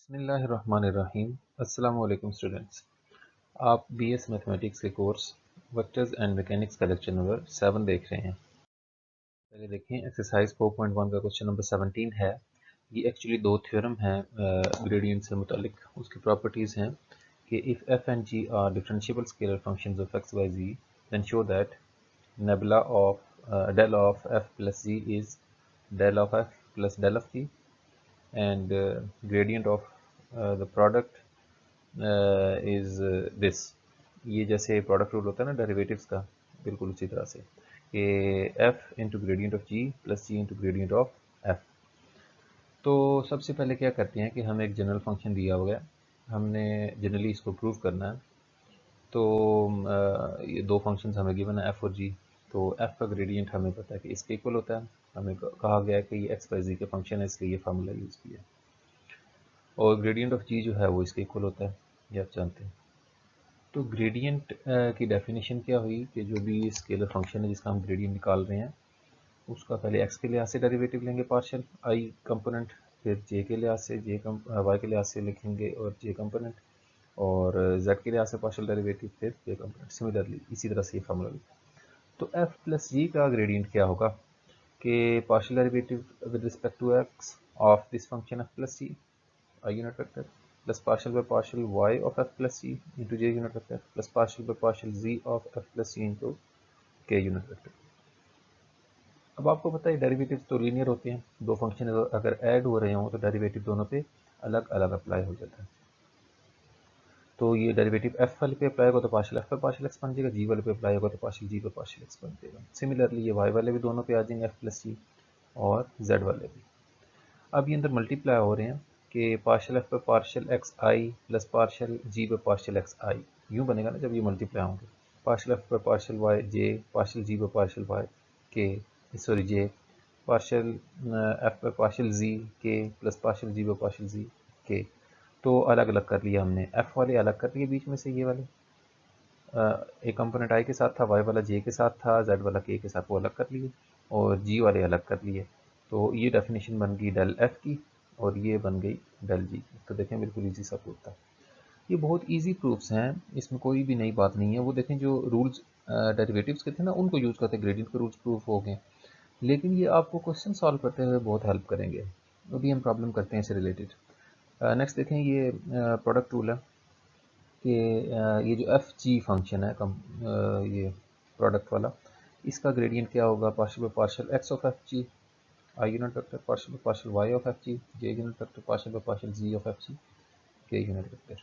बिस्मिल्लाहिर्रहमानिर्रहीम। अस्सलाम वालेकुम स्टूडेंट्स। आप बीएस मैथमेटिक्स के कोर्स वेक्टर्स एंड मैकेनिक्स का लेक्चर नंबर 7 देख रहे हैं। पहले देखें एक्सरसाइज 4.1 का क्वेश्चन नंबर 17 है। ये एक्चुअली दो थ्योरम हैं ग्रेडियंट से मुतालिक। उसकी प्रॉपर्टीज़ हैं कि if F and G are differentiable scalar functions of X Y G then show that nebula of del of f plus g is del of f plus del of g and gradient of the product is this. ये जैसे product rule होता है ना derivatives का, बिल्कुल उसी तरह से कि f into gradient of g plus g into gradient of f। तो सबसे पहले क्या करते हैं कि हमें एक जनरल फंक्शन दिया हुआ है, हमने जनरली इसको प्रूव करना है। तो ये दो फंक्शंस हमें गिवन है f और g। तो f का ग्रेडियंट हमें पता है कि इसके इक्वल होता है। हमें कहा गया है कि ये x बाई जी के फंक्शन है, इसलिए ये फार्मूला यूज़ किया। और ग्रेडियंट ऑफ g जो है वो इसके इक्वल होता है, ये आप जानते हैं। तो ग्रेडियंट की डेफिनेशन क्या हुई कि जो भी स्केलर फंक्शन है जिसका हम ग्रेडियंट निकाल रहे हैं उसका पहले x के लिहाज से डेरिवेटिव लेंगे पार्शियल i कंपोनेंट, फिर j के लिहाज से y के लिहाज से लिखेंगे और j कंपोनेंट, और z के लिहाज से पार्शियल डेरिवेटिव फिर j कंपोनेंट। सिमिलरली इसी तरह से ये फार्मूला लिखा। तो f प्लस g का ग्रेडियंट क्या होगा कि partial derivative with respect to x of this function f plus g I unit vector plus partial by partial y of f plus c into j unit vector plus partial by partial z of f plus c into k unit vector। अब आपको पता है derivative तो linear होते हैं, दो function अगर add हो रहे हों तो डेरिवेटिव दोनों पे अलग अलग अप्लाई हो जाता है। तो ये डेरिवेटिव f वाले पे अप्लाई होगा तो पार्शियल f पे पार्शियल x बन जाएगा, g वाले पे अप्लाई होगा तो पार्शियल g पे पार्शियल x बन जाएगा। सिमिलरली ये y वाले भी दोनों पे आ जाएंगे f प्लस c, और z वाले भी। अब ये अंदर मल्टीप्लाई हो रहे हैं कि पार्शियल एफ पे partial x i plus partial जी पे पार्शियल एक्स आई, यूँ बनेगा ना जब ये मल्टीप्लाई होंगे। पार्शियल एफ पे पार्शियल वाई जे, पार्शियल जी पे पार्शियल वाई के, सॉरी जे, पार्शियल एफ पे पार्शियल जी के प्लस पार्शियल जी पे पार्शियल जी के। तो अलग अलग कर लिया हमने, एफ वाले अलग कर लिए बीच में से, ये वाले एक कंपोनेंट आई के साथ था, वाई वाला जे के साथ था, जेड वाला के साथ, वो अलग कर लिए, और जी वाले अलग कर लिए। तो ये डेफिनेशन बन गई डेल एफ की और ये बन गई डेल जी की। तो देखें बिल्कुल इजी सा प्रूफ था। ये बहुत इजी प्रूफ्स हैं, इसमें कोई भी नई बात नहीं है। वो देखें जो रूल्स डेरिवेटिव्स के थे ना उनको यूज़ करते, ग्रेडियंट के रूल्स प्रूफ हो गए, लेकिन ये आपको क्वेश्चन सॉल्व करते हुए बहुत हेल्प करेंगे। अभी हम प्रॉब्लम करते हैं इससे रिलेटेड। नेक्स्ट देखें, ये प्रोडक्ट रूल है कि ये जो एफ जी फंक्शन है ये प्रोडक्ट वाला, इसका ग्रेडियंट क्या होगा partial by partial X of F G I unit vector, partial by partial Y of F G J unit vector, partial by partial G of F G K unit vector.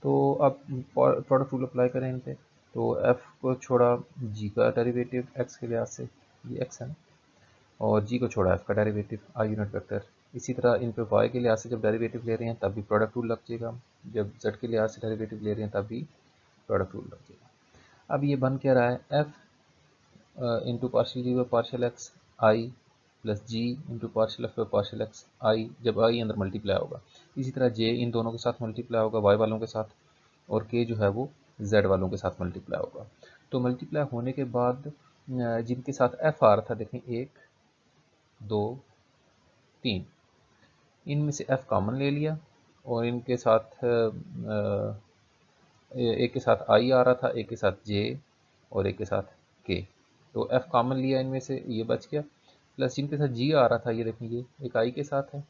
तो अब product rule apply करें इन पे। तो F को छोड़ा जी का derivative x के लिहाज से, ये एक्स है ना, और जी को छोड़ा एफ का डेरिवेटिव आई यूनिट वेक्टर। इसी तरह इन पे वाई के लिहाज से जब डेरिवेटिव ले रहे हैं तब भी प्रोडक्ट रूल लग जाएगा, जब जेड के लिहाज से डेरिवेटिव ले रहे हैं तब भी प्रोडक्ट रूल लग जाएगा। अब ये बन क्या रहा है, f into partial g by partial x i plus ji into partial f by partial x i, जब आई अंदर मल्टीप्लाई होगा। इसी तरह जे इन दोनों के साथ मल्टीप्लाई होगा वाई वालों के साथ, और के जो है वो जेड वालों के साथ मल्टीप्लाई होगा। तो मल्टीप्लाई होने के बाद जिनके साथ एफ आ रहा था, देखें 1 2 3, इनमें से एफ कॉमन ले लिया, और इनके साथ एक के साथ आई आ रहा था, एक के साथ जे, और एक के साथ के। तो एफ कॉमन लिया इनमें से, ये बच गया। प्लस जिनके साथ जी आ रहा था, ये देखें ये एक आई के साथ है,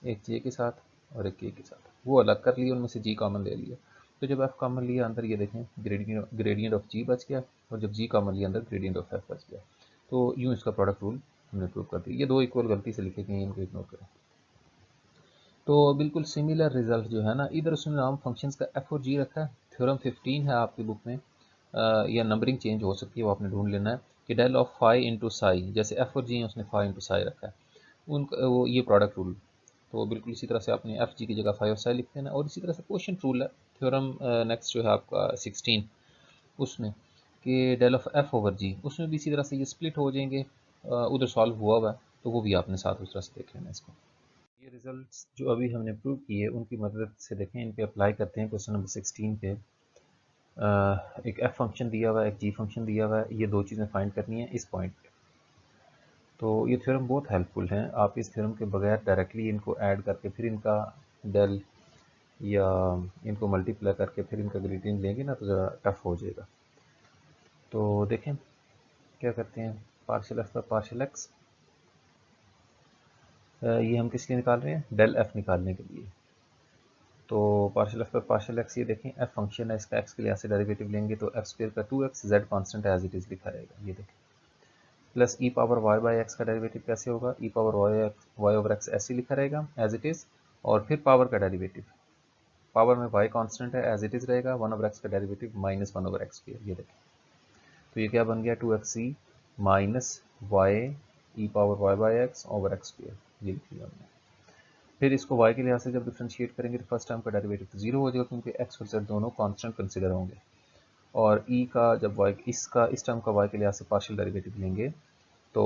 एक जे के साथ और एक के साथ, वो अलग कर लिए, उनमें से जी कॉमन ले लिया। तो जब एफ कॉमन लिया अंदर, ये देखें ग्रेडियंट ऑफ जी बच गया, और जब जी कॉमन लिया अंदर ग्रेडियंट ऑफ एफ बच गया। तो यूँ इसका प्रोडक्ट रूल हमने प्रूव कर दिया। ये दो इक्वल गलती से लिखे गए, इनको इग्नोर करें। तो बिल्कुल सिमिलर रिजल्ट जो है ना, इधर उसने नाम फंक्शंस का एफ और जी रखा है। थ्योरम 15 है आपकी बुक में, या नंबरिंग चेंज हो सकती है, वो आपने ढूंढ लेना है कि del of phi into psi, जैसे एफ और जी है उसने फाई इंटू साई रखा है, उनका वो ये प्रोडक्ट रूल। तो बिल्कुल इसी तरह से आपने एफ जी की जगह फाई और साई लिख देना। और इसी तरह से क्वेश्चन रूल है थ्योरम नेक्स्ट जो है आपका 16 उसमें, कि डेल ऑफ एफ ओवर जी, उसमें भी इसी तरह से ये स्प्लिट हो जाएंगे, उधर सॉल्व हुआ हुआ है, तो वो भी आपने साथ उस तरह से देख लेना इसको। ये रिजल्ट्स जो अभी हमने प्रूव किए उनकी मदद से देखें, इन पे अप्लाई करते हैं क्वेश्चन नंबर 16 पे। एक एफ फंक्शन दिया हुआ है, एक जी फंक्शन दिया हुआ है, ये दो चीज़ें फाइंड करनी है इस पॉइंट पे। तो ये थ्योरम बहुत हेल्पफुल हैं, आप इस थ्योरम के बगैर डायरेक्टली इनको ऐड करके फिर इनका डेल या इनको मल्टीप्लाई करके फिर इनका ग्रेडियंट लेंगे ना तो ज़रा टफ हो जाएगा। तो देखें क्या करते हैं, पार्शियल एफ पर पार्शियल एक्स, ये हम किस लिए निकाल रहे हैं, डेल एफ निकालने के लिए। तो पार्शियल एफ पर पार्शियल एक्स, ये देखें एफ फंक्शन है, इसका एक्स के लिहाज से डेरिवेटिव लेंगे तो एक्स स्क्वायर का 2x, Z constant as it is लिखा रहेगा, ये देखें। Plus E power Y by X का डेरिवेटिव कैसे होगा, E power Y over X ऐसे लिखा रहेगा एज इट इज़, और फिर पावर का डेरिवेटिव, पावर में वाई कांस्टेंट है एज इट इज़ रहेगा, 1 ओवर एक्स का derivative minus 1 over X square, ये देखें। तो ये क्या बन गया, 2xe minus Y E power Y by X over X square, ये लिख लिया हमने। फिर इसको y के लिहाज से जब डिफ्रेंशिएट करेंगे तो फर्स्ट टर्म का डेरिवेटिव तो जीरो हो जाएगा क्योंकि x और z दोनों कांस्टेंट कंसीडर होंगे, और e का जब y इसका इस टर्म का y के लिहाज से पार्शियल डेरिवेटिव लेंगे तो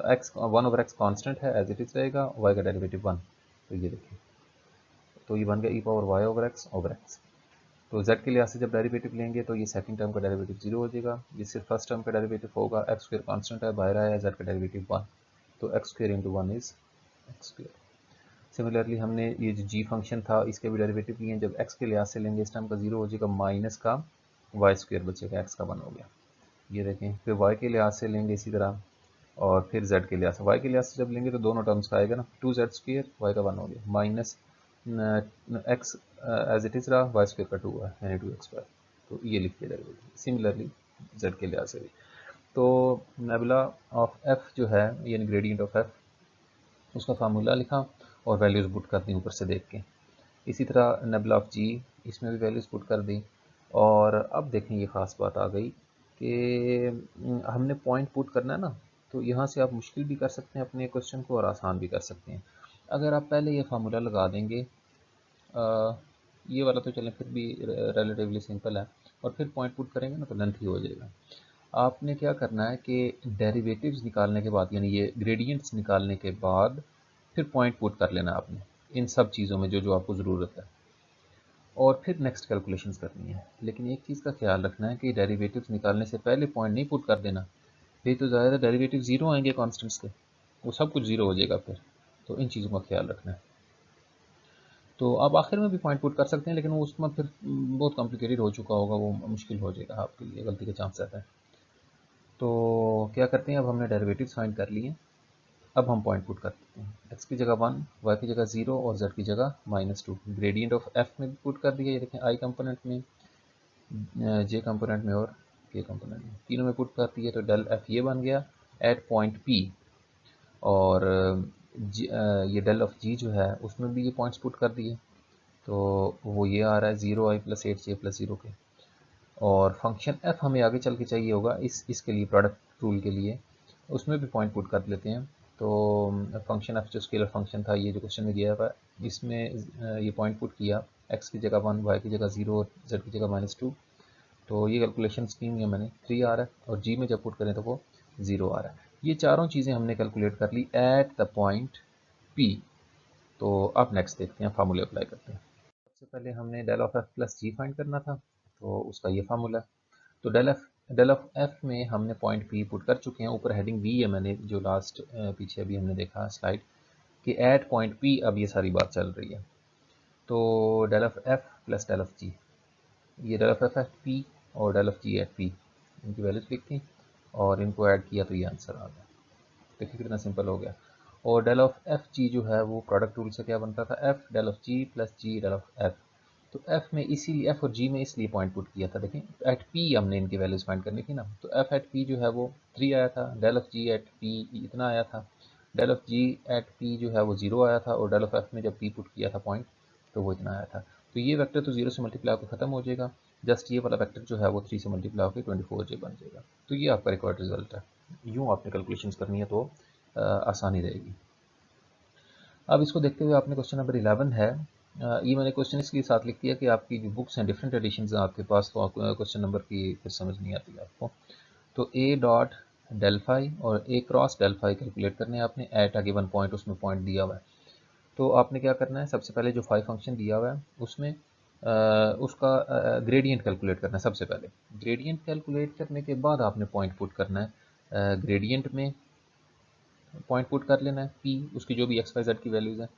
x 1 ओवर x कांस्टेंट है एज इट इज रहेगा, y का डेरिवेटिव 1, तो ये देखिए, तो ये बन गया e power y over x over x। तो z के लिहाज से जब डेरिवेटिव लेंगे तो ये सेकंड टर्म का डेरिवेटिव जीरो हो जाएगा, ये सिर्फ फर्स्ट टर्म का डेरिवेटिव होगा, एक्स स्क्वायर कांस्टेंट है बाहर आया, z का डेरिवेटिव 1, तो x square into 1 is x square. Similarly हमने ये जो जी फंक्शन था इसके भी डेरिवेटिव लिए हैं, जब x के लिहाज से लेंगे इस टाइम का जीरो हो जाएगा, माइनस का वाई स्क्वायर बचेगा, x का 1 हो गया, ये देखें। फिर y के लिहाज से लेंगे इसी तरह, और फिर z के लिहाज से, y के लिहाज से जब लेंगे तो दोनों टर्म्स का आएगा ना, 2z स्क्वायर y का 1 हो गया, minus x as it is रहा, वाई स्क्वायर का 2 है यानी 2x², तो ये लिख दिया डेरिवेटिव। सिमिलरली z के लिहाज से भी, तो नेबुला ऑफ f जो है यानी ग्रेडियंट ऑफ f, उसका फार्मूला लिखा और वैल्यूज़ पुट कर दी ऊपर से देख के। इसी तरह नेबुला ऑफ जी, इसमें भी वैल्यूज़ पुट कर दी। और अब देखें ये ख़ास बात आ गई कि हमने पॉइंट पुट करना है ना, तो यहाँ से आप मुश्किल भी कर सकते हैं अपने क्वेश्चन को और आसान भी कर सकते हैं। अगर आप पहले ये फार्मूला लगा देंगे, ये वाला तो चलें फिर भी रिलेटिवली सिंपल है, और फिर पॉइंट पुट करेंगे ना तो लेंथी हो जाएगा। आपने क्या करना है कि डेरिवेटिव्स निकालने के बाद, यानी ये ग्रेडियंट्स निकालने के बाद फिर पॉइंट पुट कर लेना आपने इन सब चीज़ों में जो जो आपको ज़रूरत है, और फिर नेक्स्ट कैलकुलेशंस करनी है। लेकिन एक चीज़ का ख्याल रखना है कि डेरिवेटिव्स निकालने से पहले पॉइंट नहीं पुट कर देना, फिर तो ज़्यादा डेरिवेटिव ज़ीरो आएंगे कॉन्स्टेंट्स के, वो सब कुछ ज़ीरो हो जाएगा फिर, तो इन चीज़ों का ख्याल रखना है। तो आप आखिर में भी पॉइंट पुट कर सकते हैं, लेकिन वो उसमें फिर बहुत कॉम्प्लिकेटेड हो चुका होगा, वो मुश्किल हो जाएगा, आपके लिए गलती के चांस रहता है। तो क्या करते हैं, अब हमने डेरिवेटिव्स फाइंड कर लिए, अब हम पॉइंट पुट कर देते हैं, x की जगह 1, y की जगह 0 और z की जगह -2। ग्रेडियंट ऑफ f में भी पुट कर दिया, ये देखें i कंपोनेंट में, j कंपोनेंट में और k कंपोनेंट में, तीनों में पुट कर दिए, तो डेल f ये बन गया एट पॉइंट p। और ये डेल ऑफ g जो है उसमें भी ये पॉइंट्स पुट कर दिए, तो वो ये आ रहा है 0i+8j+0 के। और फंक्शन f हमें आगे चल के चाहिए होगा इसके लिए, प्रोडक्ट रूल के लिए, उसमें भी पॉइंट पुट कर लेते हैं। तो फंक्शन f जो स्केलर फंक्शन था, ये जो क्वेश्चन में दिया हुआ है, इसमें ये पॉइंट पुट किया, x की जगह 1, y की जगह 0 और z की जगह -2, तो ये कैलकुलेशन स्कीम में मैंने 3 आ रहा है, और g में जब पुट करें तो वो 0 आ रहा है। ये चारों चीज़ें हमने कैलकुलेट कर ली एट द पॉइंट p। तो अब नेक्स्ट देखते हैं, फार्मूले अप्लाई करते हैं। सबसे पहले हमने del of f plus G find करना था, तो उसका ये फार्मूला, तो डेल ऑफ एफ में हमने पॉइंट पी पुट कर चुके हैं, ऊपर हेडिंग वी है, मैंने जो लास्ट पीछे अभी हमने देखा स्लाइड कि एट पॉइंट पी, अब ये सारी बात चल रही है। तो del of f plus del of जी, ये del of f at p और del of ji at p, इनकी वैल्यूज लिखी और इनको ऐड किया तो ये आंसर आ गया। देखिए कितना सिंपल हो गया। और डेल ऑफ एफ जी जो है वो प्रोडक्ट रूल से क्या बनता था, F del of G plus G del of F. तो एफ में इसीलिए, एफ और जी में इसलिए पॉइंट पुट किया था, देखें एट पी हमने इनकी वैल्यूज फाइंड करनी थी ना, तो एफ एट पी जो है वो 3 आया था, del of ji at P इतना आया था, del of ji at P जो है वो 0 आया था, और डेल ऑफ एफ में जब पी पुट किया था पॉइंट तो वो इतना आया था। तो ये वेक्टर तो 0 से मल्टीप्लाई होकर ख़त्म हो जाएगा, जस्ट ये वाला वेक्टर जो है वो 3 से मल्टीप्लाई होकर 24j बन जाएगा। तो ये आपका रिक्वायर्ड रिजल्ट है। यूँ आपने कैलकुलेशंस करनी है तो आसानी रहेगी। अब इसको देखते हुए आपने क्वेश्चन नंबर 11 है, ये मैंने क्वेश्चन इसलिए साथ लिख दिया कि आपकी जो बुक्स हैं डिफरेंट एडिशंस हैं आपके पास, तो क्वेश्चन नंबर की फिर समझ नहीं आती आपको। तो ए डॉट डेल्फाई और ए क्रॉस डेल्फाई कैलकुलेट करने हैं आपने एट अ गिवन पॉइंट, उसमें पॉइंट दिया हुआ है। तो आपने क्या करना है, सबसे पहले जो फाई फंक्शन दिया हुआ है उसमें उसका ग्रेडियंट कैलकुलेट करना है। सबसे पहले ग्रेडियंट कैलकुलेट करने के बाद आपने पॉइंट पुट करना है, ग्रेडियंट में पॉइंट पुट कर लेना है पी, उसकी जो भी एक्स वाई जेड की वैल्यूज़ हैं,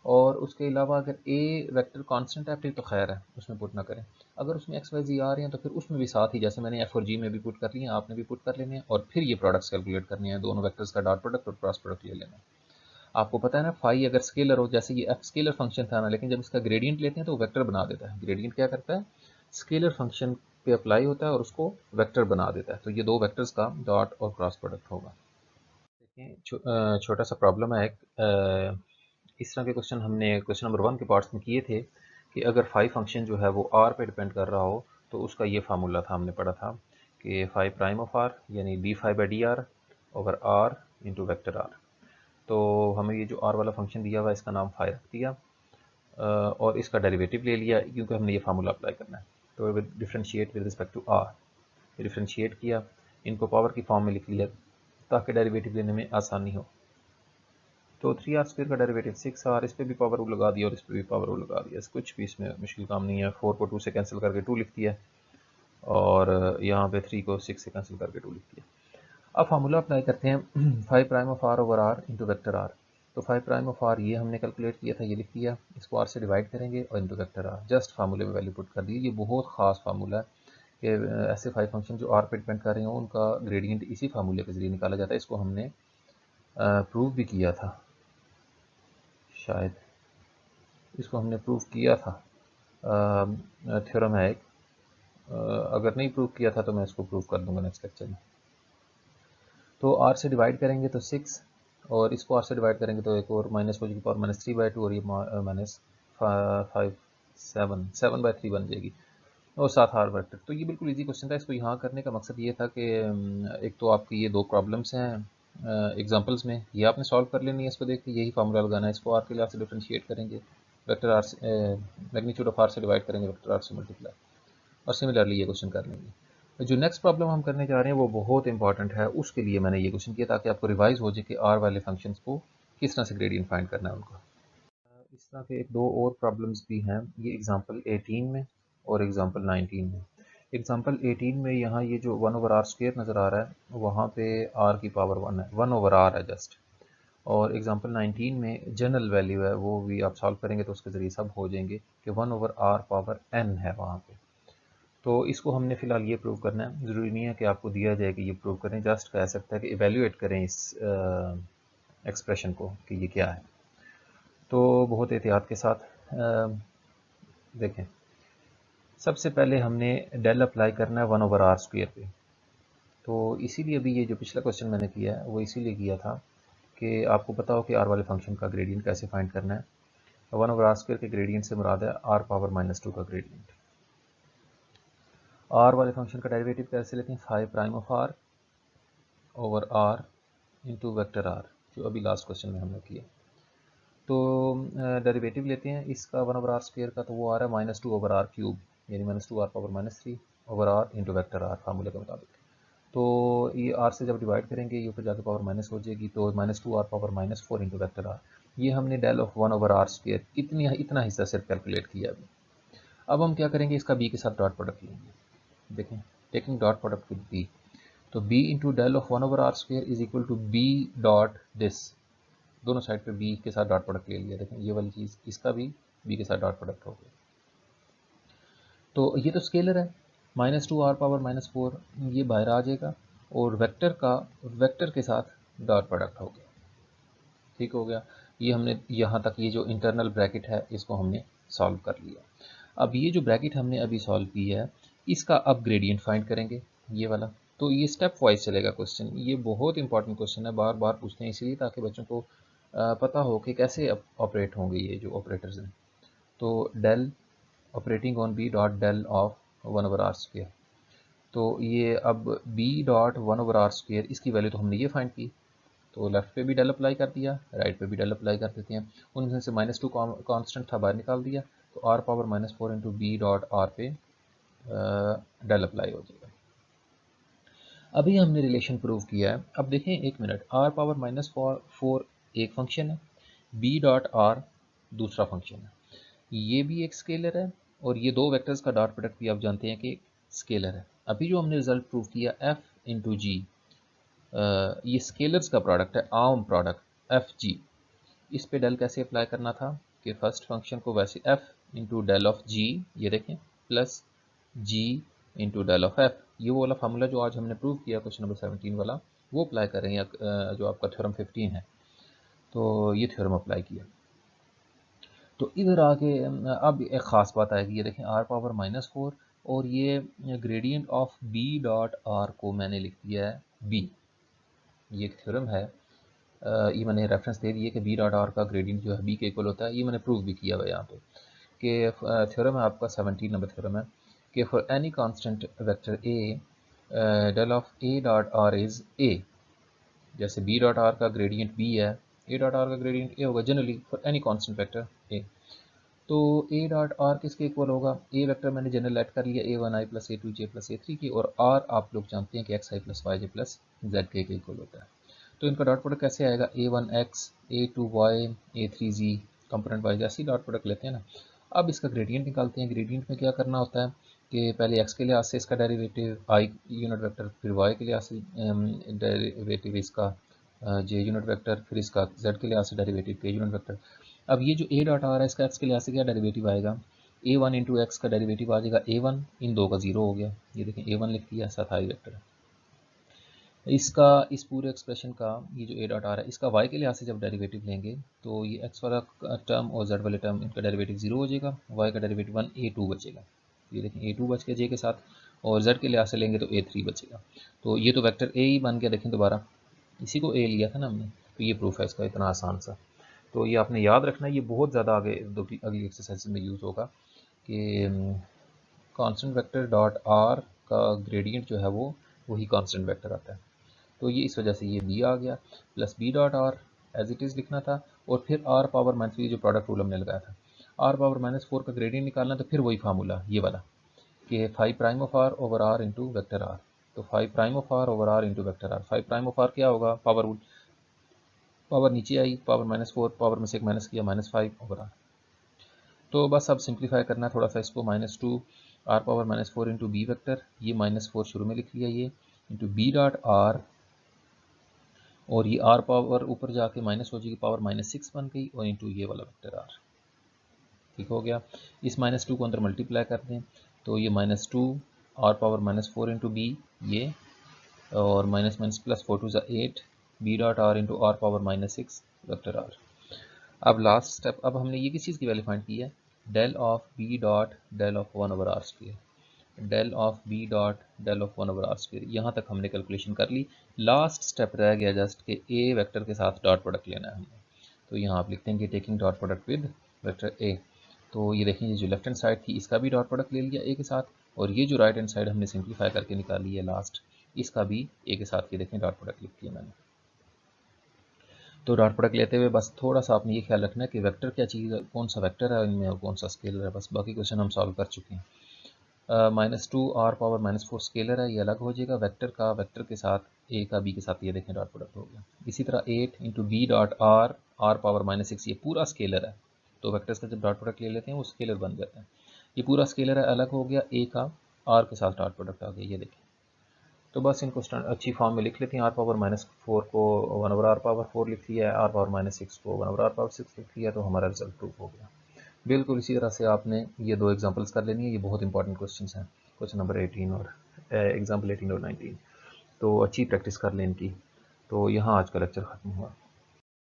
और उसके अलावा अगर ए वेक्टर कांस्टेंट है फिर तो खैर है, उसमें पुट ना करें। अगर उसमें एक्स वाई जी आ रहे हैं तो फिर उसमें भी साथ ही जैसे मैंने एफ और जी में भी पुट कर लिए हैं, आपने भी पुट कर लेने हैं और फिर ये प्रोडक्ट्स कैलकुलेट करने हैं, दोनों वेक्टर्स का डॉट प्रोडक्ट और क्रॉस प्रोडक्ट ले लेना है। आपको पता है ना फाई अगर स्केलर हो, जैसे ये एफ स्केलर फंक्शन था ना, लेकिन जब इसका ग्रेडियंट लेते हैं तो वेक्टर बना देता है। ग्रेडियंट क्या करता है, स्केलर फंक्शन पे अप्लाई होता है और उसको वेक्टर बना देता है। तो ये दो वेक्टर्स का डॉट और क्रॉस प्रोडक्ट होगा। देखिए छोटा सा प्रॉब्लम है एक, इस तरह के क्वेश्चन हमने क्वेश्चन नंबर 1 के पार्ट्स में किए थे कि अगर फाई फंक्शन जो है वो आर पे डिपेंड कर रहा हो तो उसका ये फार्मूला था, हमने पढ़ा था कि फाई प्राइम ऑफ आर यानी D phi by D R over R into vector R. तो हमें ये जो आर वाला फंक्शन दिया हुआ है इसका नाम फाई रख दिया और इसका डेरिवेटिव ले लिया क्योंकि हमने ये फार्मूला अप्लाई करना है। तो differentiate with respect to R, differentiate किया, इनको पावर की फॉर्म में लिख लिया ताकि डेरिवेटिव लेने में आसानी हो। तो 3r² का डेरिवेटिव 6r, इस पर भी पावर लगा दिया और इस पर भी पावर लगा दिया। कुछ भी इसमें मुश्किल काम नहीं है। 4 को 2 से कैंसिल करके 2 लिख दिया और यहाँ पे 3 को 6 से कैंसिल करके 2 लिख दिया। अब फार्मूला अप्लाई करते हैं 5 prime of R over R into vector R. तो 5 प्राइम ऑफ आर ये हमने कैलकुलेट किया था, ये लिख दिया, इसको आर से डिवाइड करेंगे और इंटू वेक्टर आर, जस्ट फार्मूले में वैल्यू पुट कर दी। ये बहुत खास फार्मूला है कि ऐसे फाइव फंक्शन जो आर पे डिपेंड कर रहे हो उनका ग्रेडियंट इसी फार्मूले के जरिए निकाला जाता है। इसको हमने प्रूव भी किया था, शायद इसको हमने प्रूव किया था, थ्योरम है एक। अगर नहीं प्रूव किया था तो मैं इसको प्रूव कर दूंगा नेक्स्ट लेक्चर में। तो आर से डिवाइड करेंगे तो 6 और इसको आर से डिवाइड करेंगे तो एक और माइनस हो जाएगी, पावर -3/2 और ये माइनस 5 7/3 बन जाएगी और 7 आर वेक्टर। तो ये बिल्कुल इजी क्वेश्चन था। इसको यहाँ करने का मकसद ये था कि एक तो आपकी ये दो प्रॉब्लम्स हैं एग्जांपल्स में, ये आपने सॉल्व कर लेनी है। इसको देख के यही फार्मूला लगाना है, इसको आर के लिए से डिफ्रेंशिएट करेंगे, वेक्टर आर से मैग्नीट्यूड ऑफ आर से डिवाइड करेंगे, वेक्टर आर से मल्टीप्लाई, और सिमिलरली ये क्वेश्चन कर लेंगे। जो नेक्स्ट प्रॉब्लम हम करने जा रहे हैं वो बहुत इंपॉर्टेंट है, उसके लिए मैंने ये क्वेश्चन किया ताकि आपको रिवाइज हो जाए कि आर वाले फंक्शंस को किस तरह से ग्रेडियंट फाइंड करना है उनका। इस तरह के एक दो और प्रॉब्लम्स भी हैं, ये एग्जांपल 18 में और एग्जांपल 19 में। एग्जांपल 18 में यहाँ ये जो 1/r² नज़र आ रहा है वहाँ पे r की पावर 1 है, 1/r है जस्ट। और एग्जांपल 19 में जनरल वैल्यू है, वो भी आप सॉल्व करेंगे तो उसके ज़रिए सब हो जाएंगे कि 1/r पावर n है वहाँ पे। तो इसको हमने फ़िलहाल ये प्रूव करना है, ज़रूरी नहीं है कि आपको दिया जाए कि ये प्रूव करें, जस्ट कह सकता है कि इवेल्यूएट करें इस एक्सप्रेशन को कि ये क्या है। तो बहुत एहतियात के साथ देखें। सबसे पहले हमने डेल अप्लाई करना है 1/r² पे। तो इसीलिए अभी ये जो पिछला क्वेश्चन मैंने किया है वो इसीलिए किया था कि आपको पता हो कि आर वाले फंक्शन का ग्रेडियंट कैसे फाइंड करना है। 1/r² के ग्रेडियंट से मुराद है r पावर -2 का ग्रेडियंट। आर वाले फंक्शन का डेरिवेटिव कैसे लेते हैं, 5 prime of R over R into vector R, जो अभी लास्ट क्वेश्चन में हमने किया। तो डेरिवेटिव लेते हैं इसका 1/r² का, तो वो आ रहा है -2/r³ यानी -2r power -3 over R into vector R फार्मूले के मुताबिक। तो ये आर से जब डिवाइड करेंगे ये ऊपर जाकर पावर माइनस हो जाएगी, तो -2r power -4 into vector are. ये हमने डेल ऑफ 1/r² इतना हिस्सा सिर्फ कैलकुलेट किया अभी। अब हम क्या करेंगे, इसका बी के साथ डॉट प्रोडक्ट लेंगे। देखें, taking dot product with B, तो b इंटू del of 1/r² is equal to b dot this, दोनों साइड पे b के साथ डॉट प्रोडक्ट ले लिया। देखें ये वाली चीज़, इसका भी b के साथ डॉट प्रोडक्ट हो गया। तो ये तो स्केलर है, -2r पावर -4 ये बाहर आ जाएगा और वेक्टर के साथ डॉट प्रोडक्ट हो गया। ठीक हो गया। ये हमने यहाँ तक ये जो इंटरनल ब्रैकेट है इसको हमने सॉल्व कर लिया। अब ये जो ब्रैकेट हमने अभी सॉल्व की है इसका अब ग्रेडियंट फाइंड करेंगे, ये वाला। तो ये स्टेप वाइज चलेगा क्वेश्चन, ये बहुत इंपॉर्टेंट क्वेश्चन है, बार बार पूछते हैं इसलिए ताकि बच्चों को पता हो कि कैसे ऑपरेट होंगे ये जो ऑपरेटर्स हैं। तो del operating on B dot del of 1/r²। तो ये अब b डॉट 1/r², इसकी वैल्यू तो हमने ये फाइंड की, तो लेफ्ट पे भी डेल अप्लाई कर दिया, राइट पे भी डेल अप्लाई कर देते हैं। उनमें से -2 कांस्टेंट था, बाहर निकाल दिया, तो r power -4 into B dot R पे डेल अप्लाई हो जाएगा। अभी हमने रिलेशन प्रूव किया है। अब देखें एक मिनट, r पावर -4 एक फंक्शन है, b डॉट आर दूसरा फंक्शन है, ये भी एक स्केलर है और ये दो वेक्टर्स का डॉट प्रोडक्ट भी आप जानते हैं कि एक स्केलर है। अभी जो हमने रिजल्ट प्रूव किया f इंटू जी, ये स्केलर्स का प्रोडक्ट है, आर्म प्रोडक्ट एफ जी। इस पे डेल कैसे अप्लाई करना था, कि फर्स्ट फंक्शन को वैसे एफ इंटू डेल ऑफ जी, ये देखें, plus ji into del of F, ये वो वाला फार्मूला जो आज हमने प्रूव किया क्वेश्चन नंबर 17 वाला, वो अप्लाई कर रहे हैं, जो आपका थ्योरम 15 है। तो ये थ्योरम अप्लाई किया। तो इधर आके अब एक ख़ास बात आएगी, ये देखें आर पावर -4 और ये gradient of B dot R को मैंने लिख दिया है बी। ये एक थ्योरम है, ये मैंने रेफरेंस दे दिए कि बी डॉट आर का ग्रेडियंट जो है बी के इक्वल होता है। ये मैंने प्रूव भी किया हुआ है यहाँ पे कि थ्योरम है आपका 17 नंबर थ्योरम है कि for any constant vector A del of A dot R is A. जैसे बी डॉट आर का ग्रेडियंट बी है, ए डॉट आर का ग्रेडियंट ए होगा generally for any constant vector A. तो ए डॉट आर किसके equal होगा? A vector मैंने general add कर लिया A1i plus A2j plus A3 की, और आर आप लोग जानते हैं कि xi plus yj plus zk के इक्वल होता है। तो इनका डॉट प्रोडक्ट कैसे आएगा? A1x A2y A3z component wise ऐसे डॉट प्रोडक्ट लेते हैं ना। अब इसका ग्रेडियंट निकालते हैं। ग्रेडियंट में क्या करना होता है कि पहले x के लिहाज से इसका डेरिवेटिव i यूनिट वेक्टर, फिर y के लिहाज से डेरिवेटिव इसका j यूनिट वेक्टर, फिर इसका z के लिहाज से डेरिवेटिव k यूनिट वेक्टर। अब ये जो a डॉट आर है इसका x के लिहाज से क्या डेरिवेटिव आएगा? a1 इंटू एक्स का डेरिवेटिव आ जाएगा a1, इन दो का 0 हो गया, ये देखें a1 लिख दिया, साथ i वेक्टर है इसका। इस पूरे एक्सप्रेशन का ये जो a डॉट आर है इसका y के लिहाज से जब डेरिवेटिव लेंगे तो ये x वाला टर्म और z वाले टर्म, इनका डेरिवेटिव 0 हो जाएगा, y का डेरिवेटिव 1 a2 बचेगा, ये देखें a2 बच गया j के साथ, और z के लिहाज से लेंगे तो a3 बचेगा। तो ये तो वेक्टर a ही बन गया, देखें दोबारा इसी को a लिया था ना हमने, तो ये प्रूफ है इसका, इतना आसान सा। तो ये आपने याद रखना है, ये बहुत ज़्यादा आगे अगली एक्सरसाइज में यूज़ होगा कि कांस्टेंट वेक्टर डॉट आर का ग्रेडियंट जो है वो वही कांस्टेंट वेक्टर आता है। तो ये इस वजह से ये बी आ गया, plus B dot R as it is लिखना था, और फिर आर पावर -3 जो प्रोडक्ट रूल हमने लगाया था, आर पावर -4 का ग्रेडियंट निकालना, तो फिर वही फार्मूला ये वाला कि 5 prime of R over R into vector R. तो 5 prime of R over R into vector R, 5 prime of R क्या होगा? पावर रूल, पावर नीचे आई, पावर -4, पावर में से एक माइनस किया, -5 ओवर आर। तो बस अब सिंप्लीफाई करना है थोड़ा सा इसको, -2 R power -4 into B vector, ये -4 शुरू में लिख लिया, ये इंटू बी डॉट आर, और ये आर पावर ऊपर जाके माइनस हो जाएगी, पावर -6 बन गई, और इंटू ये वाला वेक्टर आर। ठीक हो गया। इस -2 को अंदर मल्टीप्लाई कर दें तो ये -2 आर पावर -4 इंटू बी, ये और minus minus plus 4 2 8 B dot R into R power -6 vector R. अब लास्ट स्टेप, अब हमने ये किस चीज़ की वैल्यू फाइंड की है? Del of B dot del of 1 over R square, del of B dot del of 1 over R square. यहाँ तक हमने कैलकुलेशन कर ली। लास्ट स्टेप रह गया जस्ट कि ए वेक्टर के साथ डॉट प्रोडक्ट लेना है हमने। तो यहाँ आप लिखते हैं कि taking dot product with vector A. तो ये देखें, ये जो लेफ्ट हैंड साइड थी इसका भी डॉट प्रोडक्ट ले लिया ए के साथ, और ये जो राइट हैंड साइड हमने सिंप्लीफाई करके निकाली है लास्ट, इसका भी ए के साथ, ये देखें डॉट प्रोडक्ट लिख दिया मैंने। तो डॉट प्रोडक्ट लेते हुए बस थोड़ा सा आपने ये ख्याल रखना है कि वेक्टर क्या चीज़ है, कौन सा वेक्टर है इनमें और कौन सा स्केलर है, बस बाकी क्वेश्चन हम सॉल्व कर चुके हैं। -2 आर पावर -4 स्केलर है, ये अलग हो जाएगा, वेक्टर का वेक्टर के साथ ए का बी के साथ, ये देखें डॉट प्रोडक्ट हो गया। इसी तरह 8 into B dot R, R power -6, ये पूरा स्केलर है, तो वेक्टर्स का जब डॉट प्रोडक्ट ले लेते हैं वो स्केलर बन जाता है। ये पूरा स्केलर है, अलग हो गया, ए का आर के साथ डॉट प्रोडक्ट आ गया, ये देखें। तो बस इनको अच्छी फॉर्म में लिख लेते हैं। आर पावर -4 को 1 ओवर आर पावर 4 लिख लिया है, आर पावर -6 को 1 ओवर आर पावर 6 लिख लिया, तो हमारा रिजल्ट प्रूफ हो गया। बिल्कुल इसी तरह से आपने ये दो एग्जांपल्स कर लेनी है, ये बहुत इंपॉर्टेंट क्वेश्चंस हैं, क्वेश्चन नंबर 18 और एग्जाम्पल 18 और 19। तो अच्छी प्रैक्टिस कर लें इनकी। तो यहाँ आज का लेक्चर ख़त्म हुआ।